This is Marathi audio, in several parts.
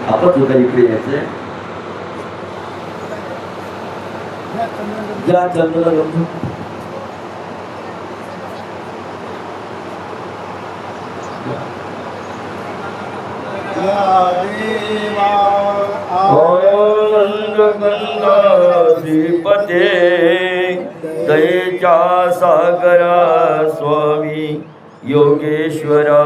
आपण सुद्धा इकडे यायचंय. ज्या चंद्राला गमतो श्रीपते दयेच्या सागरा स्वामी योगेश्वरा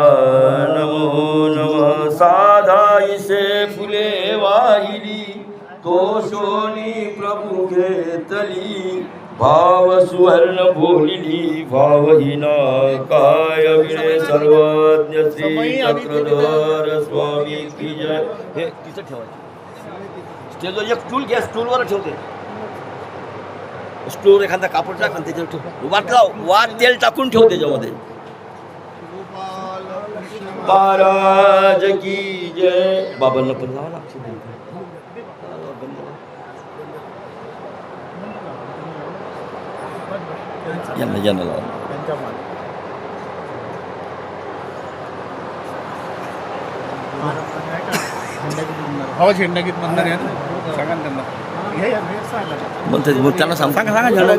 नमो नमः. साधाईसे फुले वाहिली तो सोनी प्रभू घेतली भाव सुवर्ण बोलिली भावहीना काय विळे सर्वज्ञ श्री चक्रधर स्वामी की जय. हे तिचं ठेवायचं स्टेजवर एक स्टूल घ्या, स्टूलवर ठेवते. स्टूल एखादा कापड टाक आणि त्याच्यावर ठेव. वाट तेल टाकून ठेव त्याच्यामध्ये. महाराज की जय. बाबांना पण लावा लागतो. यांना लावा. हो झेंडा गीत म्हणणार आहे ना, सांगा ना त्यांना. म्हणते मग त्यांना सांगा झेंडा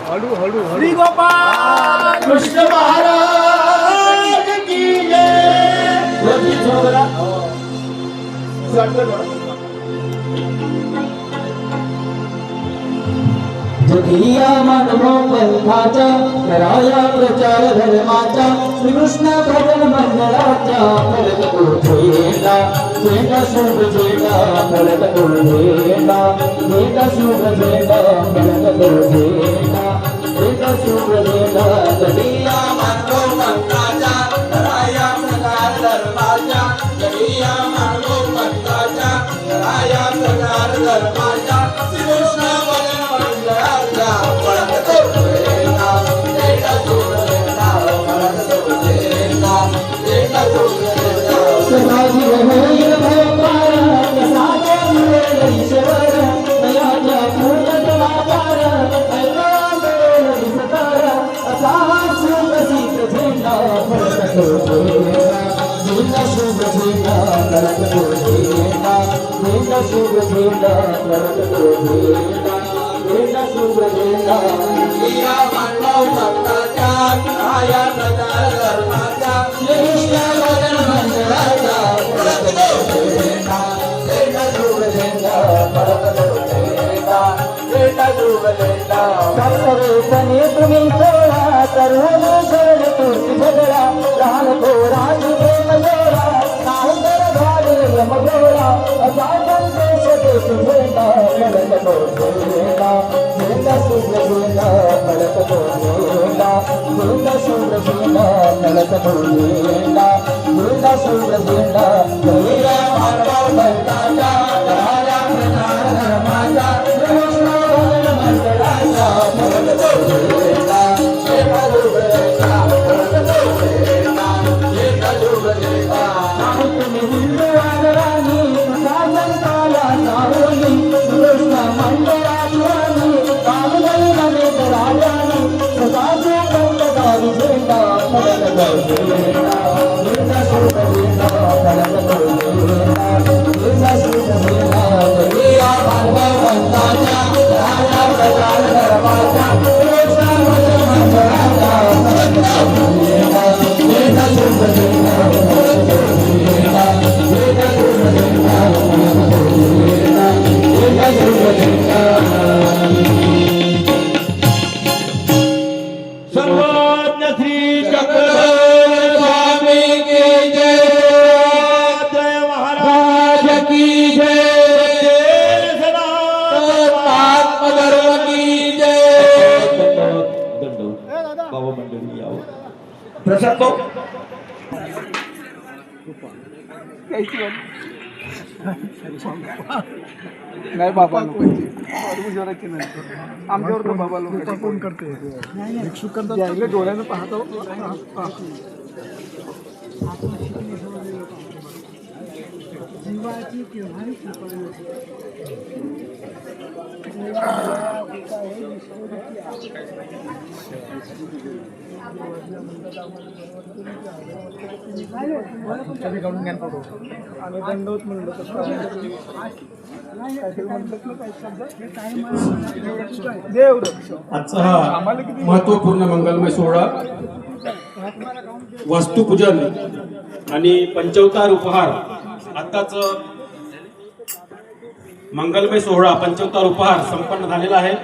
हळू श्री गोपाल कृष्ण महाराज की जय. जगिया मानव पंथाचा कराया प्रचार धर्माचा श्रीकृष्ण भजन मंडळाचा फलक तो झेंडा झेंडा शुभ झेंडा फलक तो झेंडा झेंडा शुभ झेंडा फलक तो झेंडा झेंडा शुभ झेंडा. जगिया मानव पंथाचा कराया प्रचार धर्माचा जगिया मानव पंथाचा कराया प्रचार धर्माचा श्रीकृष्ण भजन मंडळाचा फलक तो झेंडा झेंडा शुभ झेंडा फलक तो झेंडा झेंडा शुभ झेंडा. कसाजी होईल भोपाळ कसाचे मिळेल ईश्वर दयाच्या पूर्ण समाचार ऐका मिळेल विस्तार असा हा सुप्रसिद्ध झेंडा फलक तो झेंडा झेंडा शुभ झेंडा फलक तो झेंडा झेंडा शुभ झेंडा फलक तो झेंडा झेंडा शुभ झेंडा. या मानव भक्ताच्या राया प्रचार धर्माचा श्रीकृष्ण भजन मंडळाचा फलक तो झेंडा झेंडा शुभ झेंडा फलक तो झेंडा झेंडा शुभ झेंडा. सर्ववेसने तुम्ही सोडा सर्व शरण तुझी झगडा लहान थोराची प्रेम जोडा नाही तर भाडे यमगोळा असा संदेश देतो झेंडा फलक तो झेंडा झेंडा शुभ झेंडा फलक तो झेंडा झेंडा शुभ झेंडा फलक तो झेंडा झेंडा शुभ झेंडा. जगिया मानव पंथाचा कराया प्रचार धर्माचा श्रीकृष्ण भजन मंडळाचा फलक तो झेंडा झेंडा शुभ झेंडा फलक तो झेंडा झेंडा शुभ झेंडा. तुम्ही हिंदू आदराने संताला सावली श्रीकृष्ण मंडळाची कामगरी नमेत राजाने सदाचे कंटकारी झेंडा फलक तो झेंडा झेंडा शुभ झेंडा फलक तो झेंडा झेंडा शुभ झेंडा. जगिया मानव पंथाचा राया प्रचार धर्माचा श्रीकृष्ण भजन मंडळाचा फलक तो झेंडा झेंडा शुभ झेंडा फलक तो झेंडा झेंडा शुभ झेंडा फलक तो झेंडा झेंडा शुभ झेंडा. सर्वज्ञ श्री चक्रधर स्वामी की जय. जय महाराज की जय. आत्मधर्म की जय. बाबा मंडळी यावं. प्रसाद भाऊ नाही बाबा आमच्यावर तर बाबा लोक कोण करते भिक्षुक करतात डोळ्यानं पाहतो. जीवाची केव्हाही कृपा नसते. काढून घ्या फोटो आणि दंडवत म्हणलं तसं देव रक्ष. आजचा हा महत्वपूर्ण मंगलमय सोहळा वास्तुपूजन आणि पंचवतार उपहार आताच मंगलमय सोहळा पंचवतार उपहार संपन्न झालेला आहे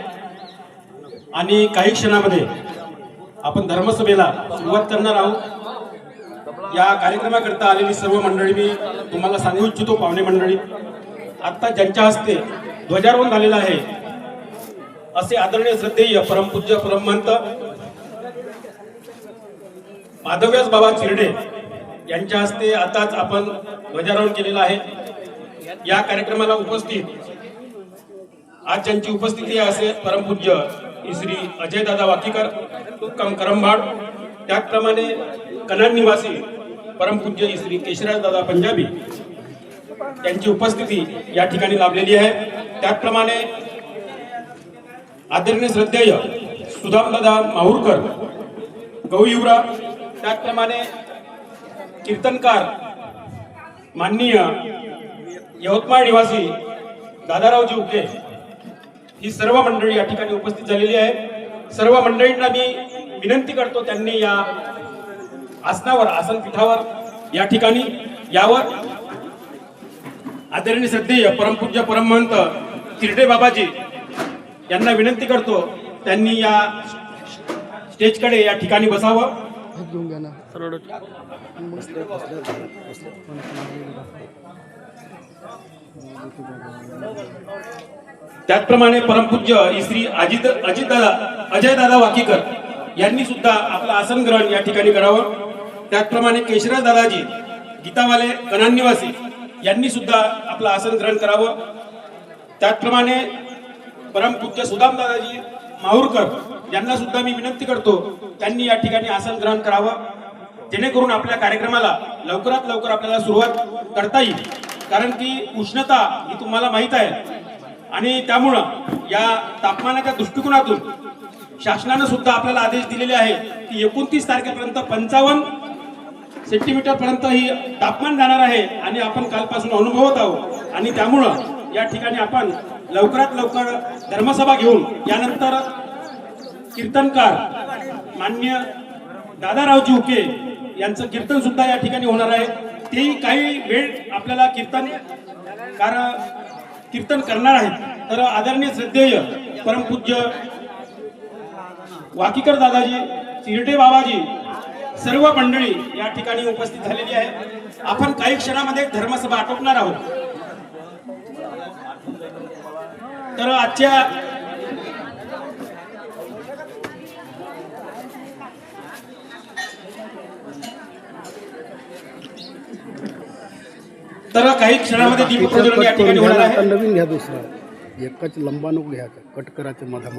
आणि काही क्षणामध्ये आपण धर्मसभेला सुरुवात करणार आहोत. या कार्यक्रमाकरता आलेली सर्व मंडळी मी तुम्हाला सांगू इच्छितो. पाहुणे मंडळी, आता ज्यांच्या हस्ते ध्वजारोहण झालेलं आहे असे आदरणीय श्रद्धेय परमपूज्य परमहंत माधव्यास बाबा चिरडे यांच्या हस्ते आताच आपण ध्वजारोहण केलेलं आहे. या कार्यक्रमाला उपस्थित आज ज्यांची उपस्थिती आहे असे परमपूज्य श्री अजयदादा वाकीकर करंभाड, त्याचप्रमाणे कनाड निवासी परमपूज्य श्री केशराजदादा पंजाबी यांची उपस्थिती या ठिकाणी लाभलेली आहे. त्याचप्रमाणे आदरणीय श्रद्धेय सुदामदादा माहूरकर गौयुवरा, त्याचप्रमाणे कीर्तनकार माननीय यवतमाळ निवासी दादारावजी उके, ही सर्व मंडळी या ठिकाणी उपस्थित झालेली आहे. सर्व मंडळींना मी विनंती करतो त्यांनी या आसनावर आसनपीठावर या ठिकाणी यावर. आदरणीय श्रद्धेय परमपूज्य परमहंत चिरडे बाबाजी यांना विनंती करतो त्यांनी या स्टेजकडे या ठिकाणी बसावं. त्याचप्रमाणे परमपूज्य श्री अजयदादा वाकीकर यांनी सुद्धा आपलं आसन ग्रहण या ठिकाणी करावं. त्याचप्रमाणे केशराज दादाजी गीतावाले कनाड निवासी यांनी सुद्धा आपलं आसन ग्रहण करावं. त्याचप्रमाणे परमपूज्य सुदाम दादाजी माहूरकर यांना सुद्धा मी विनंती करतो त्यांनी या ठिकाणी आसन ग्रहण करावं, जेणेकरून आपल्या कार्यक्रमाला लवकरात लवकर आपल्याला सुरुवात करता येईल. कारण की उष्णता ही तुम्हाला माहित आहे आणि त्यामुळं या तापमानाच्या दृष्टिकोनातून शासनानं सुद्धा आपल्याला आदेश दिलेले आहे की 29 तारखेपर्यंत 55 सेंटीमीटर पर्यंत ही तापमान जाणार आहे आणि आपण कालपासून अनुभवत आहोत. आणि त्यामुळं या ठिकाणी आपण लवकरात लवकर धर्मसभा घेऊन यानंतर कीर्तनकार माननीय दादारावजी उके यांचं कीर्तन सुद्धा या ठिकाणी होणार आहे. तेही काही वेळ आपल्याला कीर्तन करणार आहेत. तर आदरणीय श्रद्धेय परमपूज्य वाकीकर दादाजी, चिरडे बाबाजी, सर्व मंडळी या ठिकाणी उपस्थित झालेली आहे. आपण काही क्षणामध्ये धर्मसभा आटोपणार आहोत. तर आजच्या काही क्षणामध्ये दीपप्रज्वलन या ठिकाणी होणार आहे. नवीन घ्या दुसरा, एकच लंबा नको घ्या, कट करायचं मधा